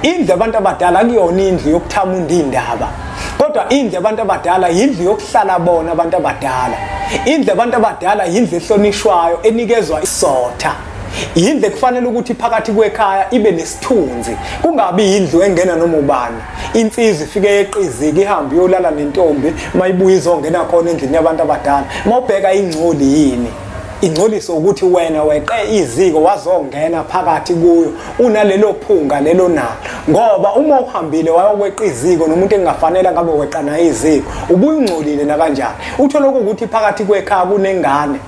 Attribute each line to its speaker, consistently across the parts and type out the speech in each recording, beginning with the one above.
Speaker 1: Indlu abantu abadala kuyona indlu yokuthamunda indaba. Kodwa indlu abantu abadala yindlu yokuhlala bona abantu abadala. Indlu abantu abadala yindlu ehlonishwayo enikezwa isotha. Yindlu kufanele ukuthi phakathi kwekhaya ibe nesithunzi. Kungabi indlu engena noma ubani. Insizwe ifike eqiziki ihambe yolala nentombi mayibuye izongena khona endlini yabantu abadala. Mawubheka ingcoli yini? Ingcoliso ukuthi wena weqe iziko wazongena phakathi kuyo unalelo phunga lelo nalo. Ngoba uma uhambile wayokweqa iziko nomuntu engafanele ngabe weqana iziko ubuyingcolile na kanjani. Uthola ukuthi phakathi kwekhaya kunengane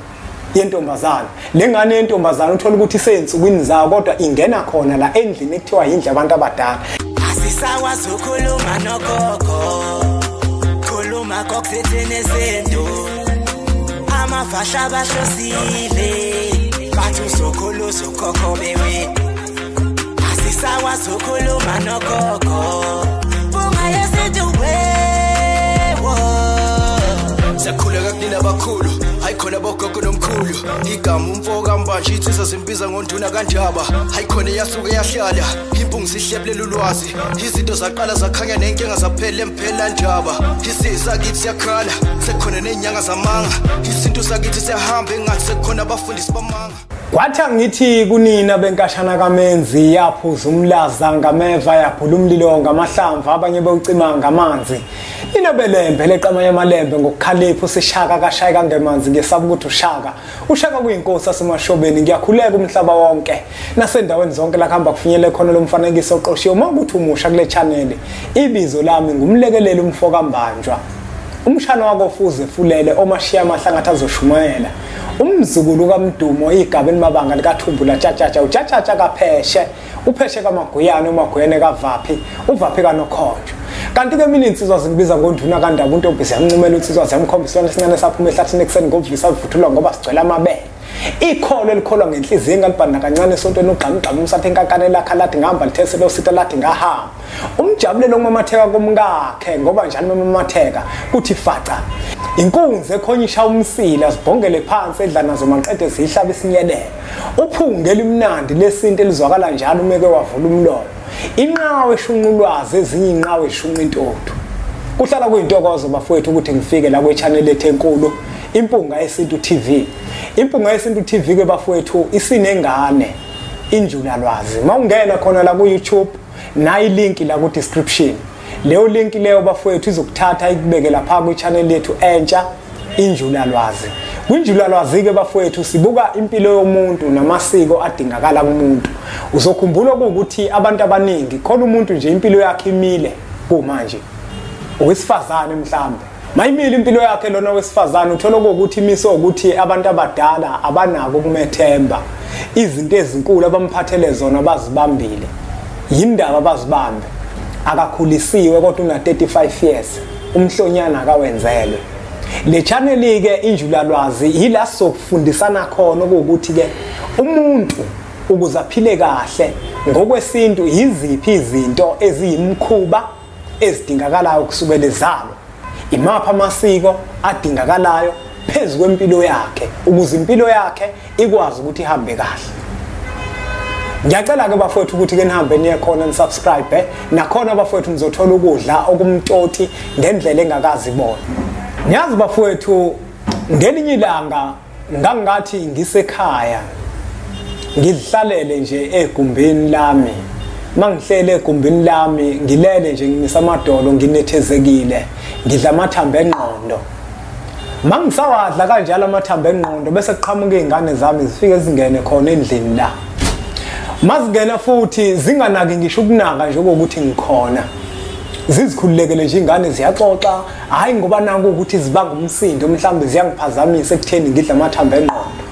Speaker 1: yentombazana. Le ngane yentombazana uthola ukuthi isensukwini zayo kodwa ingena khona la endlini ekuthiwa yindlu abantu abadala.
Speaker 2: Asisakwazi ukukhuluma nogogo, khuluma kokuthethene izinto. Amafasha basosile, bathi usokholo sokhokho bewe. Asisakwazi ukukhuluma nogogo, bungaye siduwe.
Speaker 3: Sakhuleka kunina abakhulu, hayikhona bogogo nomkhulu. Igama umfoka mbanje itsisa simbiza ngonduna kanjaba. Hayikhona yasuke yahlala, impungu sihlephlela ulwazi. Izinto zaqala zakhanya nenkinga zaphela emphela njaba. Isisa kithi siyakhala, sekhona nenyanga zamanga. Izinto sakithi siyahamba engathi sekhona abafundisi bamanga.
Speaker 1: Kwathi ngithi kunina benkashana kaMenzi yaphuza umlaza ngameva yaphula umlilo ngamahlamvu abanye bewucima ngamanzi. Inobelembe leqama yamalembe ngokukhalipha usishaka kashayika ngemanzi ngesaba ukuthi ushaka kuyinkosi asemashobeni ngiyakhuleka umhlaba wonke nasendaweni zonke la kuhamba kufinyele khona lo mfanekiso oqoshiwe uma ukuthi umusha kule channel. Ibizo lami ngumlekeleli umfoka mbanjwa. Umshana wakofuze fulele omashiya amahlangathi azoshumayela. Umzukulu kaMdumo igabeni mabanga likaThumbula Tshatatsha uTshatatsha kaPheshe uPheshe kaMaguyane uMaguyane kaVaphi uVaphi kaNokhonjo. Kanti ke mina insizwa zingibiza ngonduna kaNdaba uNtombisi yamncumela unsizwa zamkhombisana esincane saphuma ehlathini ekseni ngomvisa avuthulwa ngoba sigcwele amabele. Ikholo elikholwa ngenhliziyo engalibhana kancane esontweni ugqamgqama umsathe enkankane lakha lathi ngihamba lithesele usita lathi ngahamba. Umjabulelo ngomamatheka komkakhe ngoba njalo mamamatheka kuthi faca. Inkunzi ekhonyisha umsila sibhongele phansi edla nazo maqede zihlaba isinyelelo. Uphunge limnandi lesinto elizwakala njalo umeke wavula umlomo. Inqawe eshunqulwazi ezinye inqawe eshunqa intotho. Kuhlala kuyintokozo bafowethu ukuthi ngifike la kwe channel ethe enkulu Impunga Yesintu TV. Impunga Yesintu TV ke bafowethu isinengane injulalwazi. Mawungena khona la ku YouTube nayi link la ku description. Leyo link leyo bafowethu izokuthatha ikubeke lapha ku channel yethu entsha injulalwazi. Kwinjulalwazi ke bafowethu sibuka impilo yomuntu namasiko adingakala kumuntu. Uzokhumbula ukuthi abantu abaningi khona umuntu nje impilo yakhe imile kumanje. Owesifazane mhlambe mayimile impilo yakhe lona wesifazane uthola ukuthi imiso ukuthi abantu abadala abanako ukumethemba. Izinto ezinkulu abamphathele zona bazibambile. Yindaba bazibambe. Akakhulisiwe kodwa una 35 years. Umhlonyana akawenzelwe. Le channel ke injulalwazi yila sokufundisana khona ukuthi ke umuntu ukuze aphile kahle ngokwesintu yiziphi izinto eziyimkhuba ezidingakalayo kusukela ezalo. Imapha amasiko adingakalayo phezulu kwempilo yakhe ukuze impilo yakhe ikwazi ukuthi ihambe kahle. Ngiyacela ke bafowethu ukuthi ke nihambe niye khona nisubscribe nakhona bafowethu nizothola ukudla okumtoti ngendlela engakazi ibona. Ngiyazi bafowethu ngelinye ilanga ngangathi ngisekhaya ngidlalele nje egumbini lami. Mangihlele egumbini lami ngilele nje nginisamadolo nginethezekile ngidla amathambo engqondo. Mangisawadla kanjalo amathambo engqondo bese kuqhamuka izingane zami zifike zingene khona endlini la. Mazingena futhi zinganaki ngisho ukunaka nje ukuthi ngikhona. Zizikhululekele nje ingane ziyaxoxa hayi ngoba nanku ukuthi zibanga umsindo mhlambe ziyangiphazamisa ekutheni ngidla amathambo engqondo.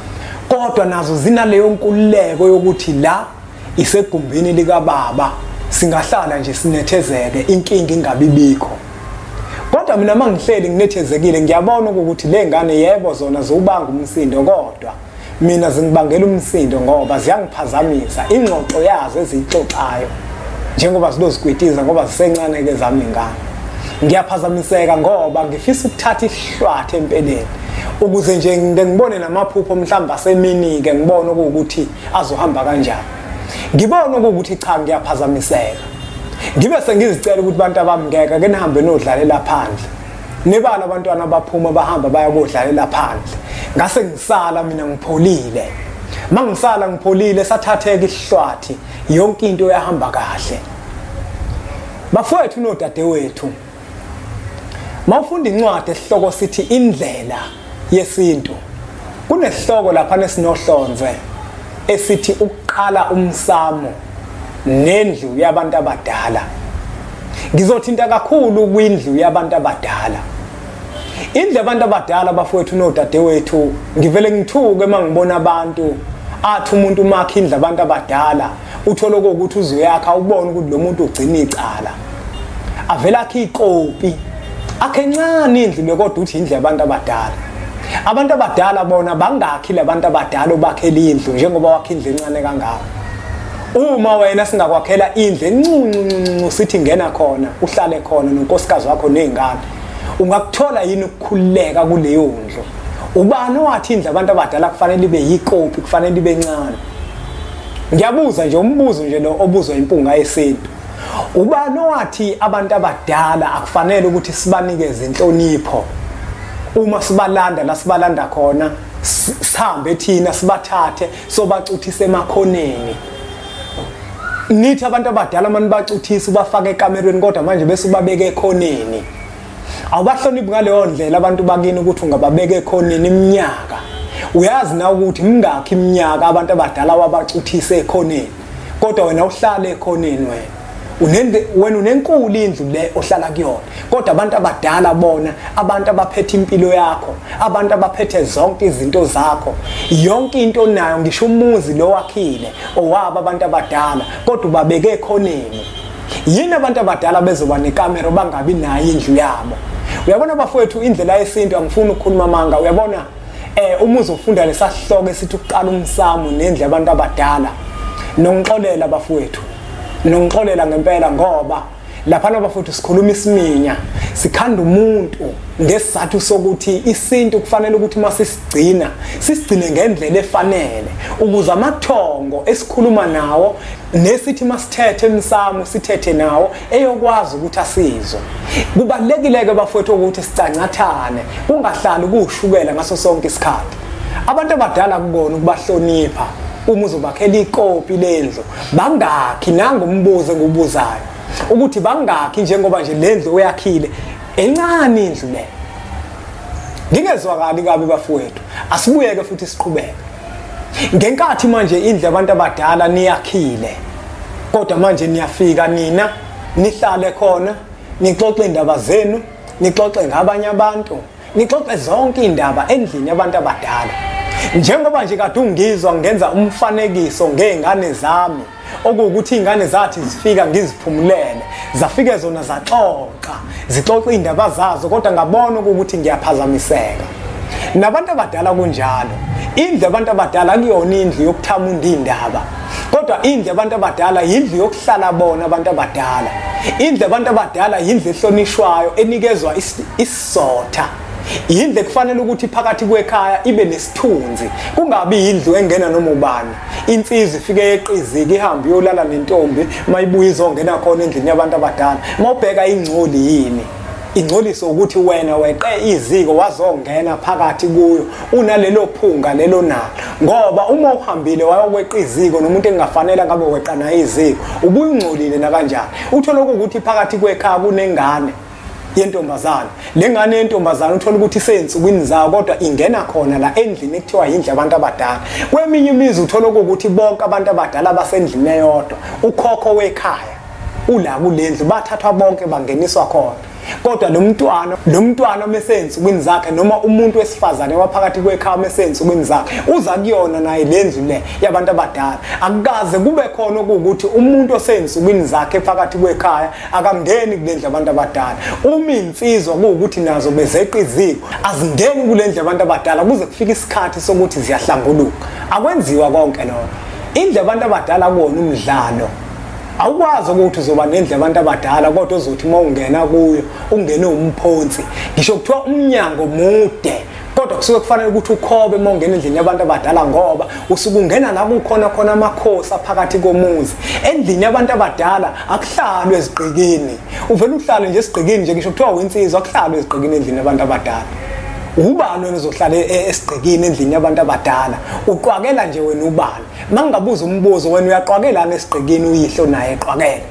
Speaker 1: Kodwa nazo zinaleyo nkululeko yokuthi la isegumbini lika baba singahlala nje sinethezeke inkingi ingabibikho. Kodwa mina mangihleli nginethezekile ngiyabona ukuthi lengane yebo zona zobanga umsindo kodwa mina zingibangela umsindo ngoba ziyangiphazamisa ingxoxo yazo ezixoxayo njengoba zilozikwitiza ngoba zisencane ke zami ingane. Ngiyaphazamiseka ngoba ngifisa ukuthatha ihlwathe empeleni ukuze nje ngibone namaphupho mhlamba asemini ke ngibone ukuthi azohamba kanjani. Ngibona ukuthi cha ngiyaphazamiseka. ngibe sengizicela ukuthi abantu abamngeka ke nihambe nodlalela phandle nebala abantwana abaphuma bahamba baya kodlalela phandle ngase ngisala mina ngipholile mangisala ngipholile sathatheka isihlwathi yonke into yahamba kahle bafowethu nodadewethu mawufunda incwadi esihloko sithi indlela yesintu kunesihloko lapha nesinohlonze esithi ukuqala umsamo nendlu yabantu abadala ngizothinta kakhulu kwindlu yabantu abadala indlu yabantu abadala bafowethu nodadewethu ngivele ngithuke mangibona abantu athi umuntu makhe indlu yabantu abadala uthola ukuthi uzuyakha ubone ukuthi lo muntu ugcina icala avela akhe iqopi akhe ncane indlu lekodwa uthi indlu yabantu abadala abantu abadala bona bangakhi labantu abadala bakhela indlu njengoba wakhe indlu encane kangaka uma wena singakwakhela indlu encuncu sithi ngena khona uhlale khona nonkosikazi wakho nezingane ungakuthola yini ukukhululeka kuleyo ndlu ubani wathi indlu abantu abadala kufanele ibe yiqopi kufanele ibe encane ngiyabuza nje umbuzo nje lo obuzwa impunga yesintu ubani wathi abantu abadala akufanele ukuthi sibanikeze inhlonipho uma sibalanda la sibalanda khona sihambe thina sibathathe sobacuthise emakhoneni nithi abantu abadala manje bacuthise bafake ekamerweni kodwa manje bese ubabeke ekhoneni awubahloniphi ngaleyo ndlela abantu bakini ukuthi ungababeka ekhoneni iminyaka uyazi na ukuthi mingakhi iminyaka abantu abadala wabacuthise ekhoneni kodwa wena uhlala ekhoneni wena unenkulu indlu le ohlala kuyona kodwa abantu abadala bona abantu abaphethe impilo yakho abantu abaphethe zonke izinto zakho yonke into nayo ngisho umuzi lo wakhile owaba abantu abadala kodwa ubabeke ekhoneni yini abantu abadala bezoba nekamera bangabi nayo indlu yabo uyabona bafowethu indlela yesintu angifuni ukukhuluma manga uyabona umuzi ufunda lesasihloko esithi ukuqala umsamo nendlu yabantu abadala nongixolela bafowethu nongixolela ngempela ngoba lapha abafowethu sikhuluma isiminya sikhanda umuntu ngesizathu sokuthi isintu kufanele ukuthi sisigcine ngendlela efanele ukuze amathongo esikhuluma nawo nesithi masithethe emsamo sithethe nawo eyokwazi ukuthi asizwe kubalekile ke bafowethu ukuthi sicancathane kungahlali kushukela ngaso sonke isikhathi abantu abadala kubona ukubahlonipha uma uzobakhela iqopi lendlu bangakhi nangombuzo ngubuzayo ukuthi bangakhi njengoba nje lendlu uyakhile encane indlu le ngingezwakali kabi bafowethu asibuyeke futhi siqhubeke ngenkathi manje indlu abantu abadala niyakhile kodwa manje niyafika nina nihlale khona nixoxe indaba zenu nixoxe ngabanye abantu nixoxe zonke indaba endlini yabantu abadala njengoba nje kade ungizwa ngenza umfanekiso ngezingane zami okuwukuthi izingane zathi zifika ngiziphumulele zafike zona zixoxa indaba zazo kodwa ngabona ukuthi ngiyaphazamiseka nabantu abadala kunjalo indlu yabantu abadala kuyona indlu yokuthamunda indaba kodwa indlu yabantu abadala indlu yokuhlala bona abantu abadala indlu yabantu abadala indlu ehlonishwayo enikezwa isizotha indlu kufanele ukuthi phakathi kwekhaya ibe nesithunzi kungabi indlu engena noma ubani insizwe ifike yeqiziki ihambe yolala nentombi mayibuye izongena khona endlini yabantu abadala mawubheka ingcoli yini ingcoliso ukuthi wena weqe iziko wazongena phakathi kuyo unalelo phunga lelo nalo ngoba uma uhambile wayokweqa iziko nomuntu engafanele ngabe weqa na iziko ubuyingcolile na kanjani uthola ukuthi phakathi kwekhaya kunengane yentombazana lengane yentombazana uthola ukuthi isensukwini zayo kodwa ingena khona la endlini ekuthiwa indlu yabantu abadala kweminye imizi uthola ukuthi bonke abantu abadala basendlini eyodwa ukhokho wekhaya ula kulendlu bathathwa bonke bangeniswa khona kodwa lo mntwana mesensukwini zakhe noma umuntu wesifazane waphakathi kwekhaya mesensukwini zakhe uza kuyona naye lendlu le yabantu abadala akukaze kube khona ukuthi umuntu osensukwini zakhe phakathi kwekhaya akangeni kulendlu yabantu abadala uma insizwa ukuthi nazo bezeqa iziko azingeni kulendlu yabantu abadala kuze kufike isikhathi sokuthi ziyahlambuluka akwenziwa konke lokho indlu yabantu abadala kuwona umdlalo awukwazi ukuthi uzoba nendlu yabantu abadala kodwa uzothi uma ungena kuyo ungene umphonsi ngisho kuthiwa umnyango mude kodwa kodwa kusuke kufanele ukuthi ukhobe uma ungena endlini yabantu abadala ngoba usuke ungena la kukhona amakhosi aphakathi komuzi. Endlini yabantu abadala akuhlalwe ezigqikini, uvela uhlale nje esigqikini nje ngisho kuthiwa uyinsizwa akuhlalwe ezigqikini endlini yabantu abadala. Ubani wena uzohlala esigqikini endlini yabantu abadala? Uqwakela nje wena ubani. Mangabuza umbuzo wena uyaqwakelana esigqikini uyihlo naye eqwakela.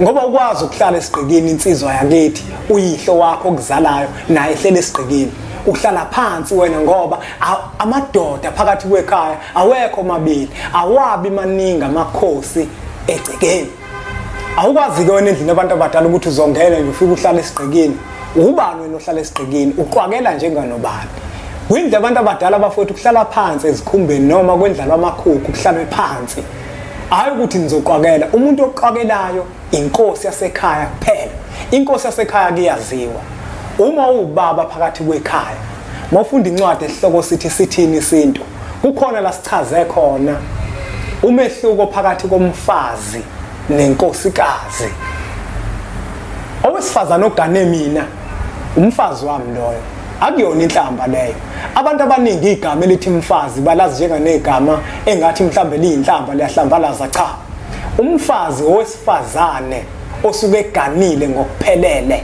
Speaker 1: Ngoba ukwazi ukuhlala esigqikini insizwa yakithi uyihlo wakho okuzalayo naye ehlele esigqikini. Uhlala phansi wena ngoba amadoda phakathi kwekhaya awekho mabili, awabi maningi amakhosi egcekeni. Awukwazi ke wena endlini yabantu abadala ukuthi uzongena nje ufike uhlala esigqikini. Ubani wena ohlala esigqikini uqwakela njenganobani. Kwindlu abantu abadala bafowethu kuhlala phansi ezikhumbeni noma kwendlalwa amakhukhu kuhlalwe phansi. Hayi ukuthi nizoqwakela. Umuntu oqwakelayo inkosi yasekhaya kuphela. Inkosi yasekhaya kuyaziwa. Uma ubaba phakathi kwekhaya, mawufunda incwadi esihloko sithi sithini isintu, kukhona la sichaze khona umehluko phakathi komfazi nenkosikazi. Owesifazana ogane mina umfazi wami loyo akuyona inhlamba leyo. Abantu abaningi igama elithi mfazi balazi njenganegama engathi mhlambe liyinhlamba liyahlambalaza. Cha, umfazi owesifazane osuke eganile ngokuphelele.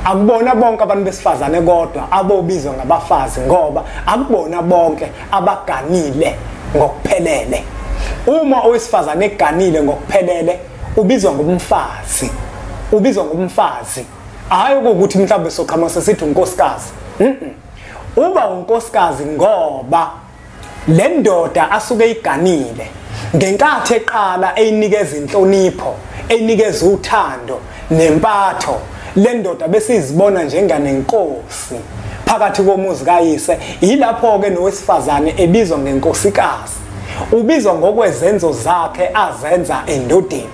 Speaker 1: Akubona bonke abantu besifazane kodwa abobizwa ngabafazi ngoba akubona bonke abaganile ngokuphelele. Uma owesifazane eganile ngokuphelele ubizwa ngumfazi. Ubizwa ngumfazi. Hayi ukuthi mhlawumbe soqhamuka sesithi unkosikazi. Uba unkosikazi ngoba le ndoda asuke iganile ngenkathi eqala eyinikeza inhlonipho, eyinikeza uthando nempatho. Le ndoda bese izibona njenganenkosi phakathi komuzi kayise. Yilapho ke nowesifazane ebizwa ngenkosikazi. Ubizwa ngokwezenzo zakhe azenza endodeni.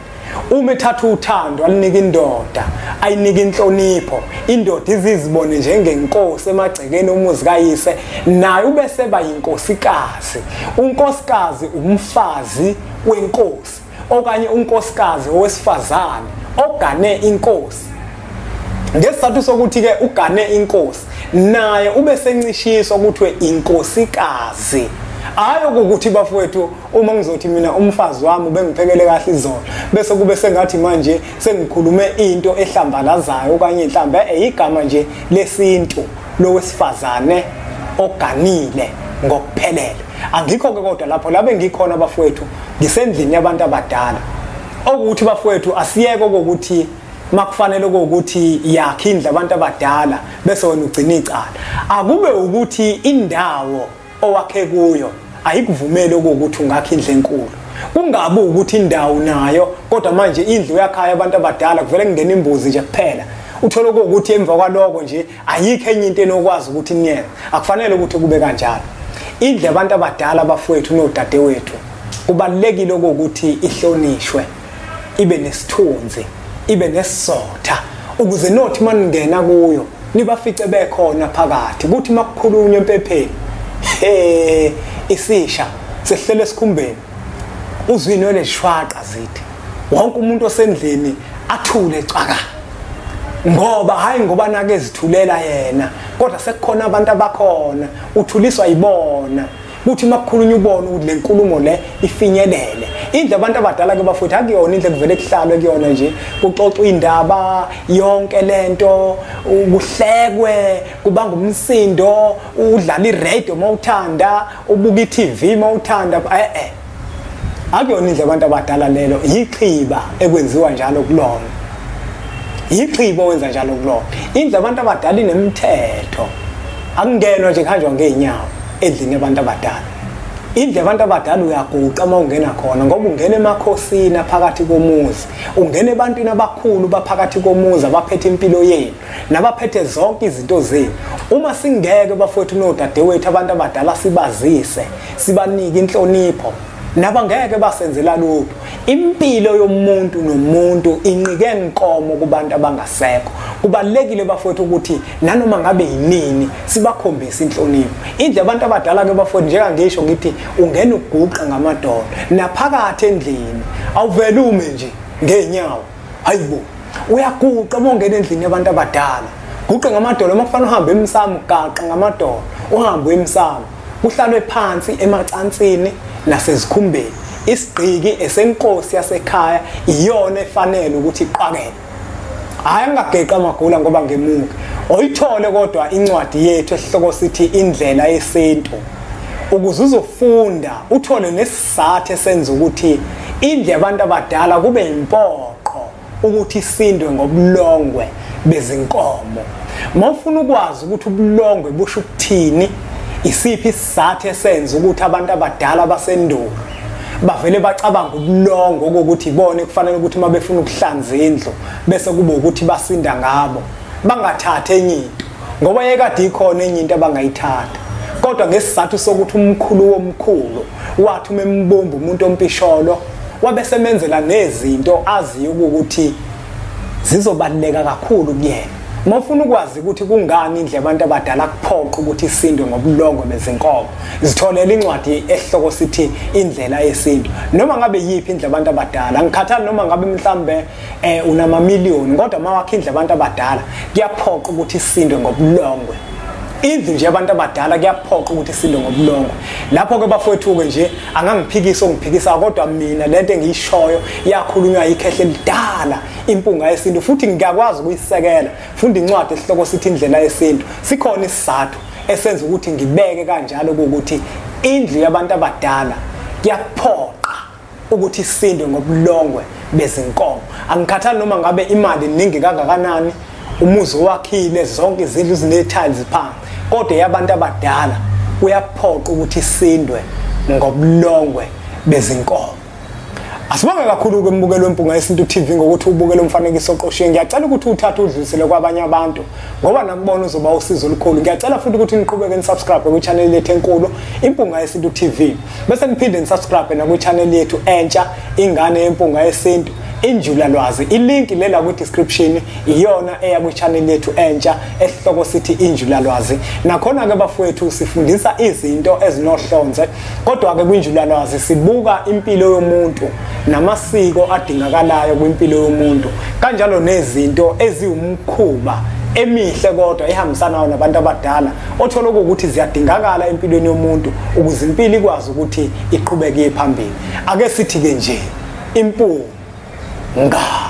Speaker 1: Uma ethatha uthando alinika indoda, ayinika inhlonipho, indoda izizibone njengenkosi emagcekeni omuzi kayise, naye ubese bayinkosikazi. Unkosikazi umfazi wenkosi okanye unkosikazi owesifazane ogane inkosi. Ngesizathu sokuthi ke ugane inkosi naye ube sencishiswa ukuthi inkosikazi. Hayi ukuthi bafowethu uma ngizothi mina umfazi wami bengiphekele kahle izolo bese kube sengathi manje sengikhulume into ehlambalazayo okanye inhlambe igama nje lesintu lowesifazane oganile ngokuphelele. Angikho ke kodwa lapho la bengikhona bafowethu ngisendlini yabantu abadala. Okuthi bafowethu asiyeke ukuthi makufanele ukuthi yakhe indlu abantu abadala bese wena ugcina icala. Akube ukuthi indawo owakhe kuyo ayikuvumele ukuthi ungakhe indlu enkulu. Kungabe ukuthi indawo nayo kodwa manje indlu yakhaya abantu abadala kuvele kungena imbuzi nje kuphela. Uthola ukuthi emva kwaloko nje ayikho enye into enokwazi ukuthi niyenze. Akufanele ukuthi kube kanjalo. Indlu yabantu abadala bafowethu nodadewethu kubalekile ukuthi ihlonishwe, ibe nesithunzi, ibe nesizotha ukuze nothi maningena kuyo nibafice bekhona phakathi. Kuthi makukhulunywa empepheni isisha sehlele esikhumbeni uzwini leshwaqa zithi wonke umuntu osendlini athule caka. Ngoba hayi ngoba nake ezithulela yena kodwa sekukhona abantu abakhona uthuliswa yibona. Kuthi makukhulunywa ubona ukuthi lenkulumo le ifinyelele. Indlu abantu abadala ke bafutha akuyona indlu ekuvele kuhlalwe kuyona nje kuxoxwa indaba yonke lento, ukuhlekwe, kubanga umsindo, udlala iradio mawuthanda, ubuka iTV mawuthanda. Akuyona indlu abantu abadala lelo, yiqhiba ekwenziwa njalo kulona. Yiqhiba wenza njalo kulona. Indlu abantu abadala inemithetho. Akungenwa nje kuhanjwa ngeenyawo endlini yabantu abadala. Indlu yabantu abadala uyaguqa uma ungena khona ngoba ungena emakhosini phakathi komuzi, ungena ebantwini abakhulu baphakathi komuzi abaphethe impilo yenu nabaphethe zonke izinto zenu. Uma singeke bafowethu nodadewethu abantu abadala sibazise, sibanike inhlonipho, nabangeke basenzela lutho. Impilo yomuntu nomuntu inqike inkomo kubantu abangasekho. Kubalekile bafowethu ukuthi nanoma ngabe yinini sibakhombisa inhlonipho. Indlu yabantu abadala ke bafowethu njeka ngisho ngithi ungena uguqa ngamadolo naphakathi endlini awuvela ume nje ngeenyawo. Hayibo uyaguqa uma ungena endlini yabantu abadala. Guqa ngamadolo makufanele uhambe emsamo ugaqa ngamadolo. uhambe emsamo kuhlalwe phansi emacansini nasezikhumbeni isigqiki esenkosi yasekhaya iyona efanele ukuthi iqakele hayi ngageqa amagula ngoba ngemuka oyithole kodwa incwadi yethu esihloko sithi indlela yesintu ukuze uzofunda uthole nesizathu esenza ukuthi indle yabantu abadala kube impoqo ukuthi isindwe ngobulongwe bezinkomo mawufuna ukwazi ukuthi ubulongwe busho ukuthini isiphi isizathu esenza ukuthi abantu abadala basendulo bavele bacabanga ubulongo ukuthi ibone kufanele ukuthi mabefuna ukuhlanza indlu bese kube ukuthi basinda ngabo bangathatha enye into ngoba yekade ikhona enye into abangayithatha kodwa ngesizathu sokuthi umkhulu womkhulu wathi umembomba umuntu ompisholo wabesemenzela nezinto aziyo ukuthi zizobaleka kakhulu kuyena mawufuna ukwazi ukuthi kungani indle abantu abadala kuphoqa ukuthi isindwe ngobulongwe bezinkomo zitholela incwadi esihloko sithi indlela yesintu noma ngabe yipi indle abantu abadala ngikhathali noma ngabe mhlambe unamamiliyoni kodwa mawakhe indle abantu abadala kuyaphoqa ukuthi isindwe ngobulongwe indlu nje abantu abadala kuyaphoqa ukuthi isindwe ngobulongwe lapho ke bafowethu ke nje angangiphikisa ongiphikisa kodwa mina lento engiyishoyo yakhulunywa ikhehle lidala impunga yesintu futhi ngiyakwazi ukuyisekela funda incwadi esihloko sithi indlela yesintu sikhona isizathu esenza ukuthi ngibeke kanjalo ukuthi indlu yabantu abadala kuyaphoqa ukuthi isindwe ngobulongwe bezinkomo angikhathali noma ngabe imali ningi kangakanani umuzi wakhile zonke izindlu zinetiles phansi kodwa yabantu abadala uyaphoqa ukuthi isindwe ngobulongwe bezinkomo asibonge kakhulu ke mbukelo wempunga yesintu TV ngokuthi ubukele umfanekiso oqoshiwe ngiyacela ukuthi uthathe udlulisele kwabanye abantu ngoba nakubona uzoba usizo olukhulu ngiyacela futhi ukuthi niqhubeke nisubscribe ku channel yethu enkulu impunga yesintu TV bese niphinde nisubscribe na ku channel yethu entsha ingane yempunga yesintu injulalwazi ilink lela ku description iyona eya ku channel yethu entsha esihloko sithi injulalwazi nakhona ke bafowethu sifundisa izinto ezinohlonze kodwa ke kwinjulalwazi sibuka impilo yomuntu namasiko adingakalayo kwimpilo yomuntu kanjalo nezinto eziwumkhuba emihle kodwa ehambisanayo nabantu abadala othola ukuthi ziyadingakala empilweni yomuntu ukuze impilo ikwazi ukuthi iqhubeke phambili ake sithi ke nje impunga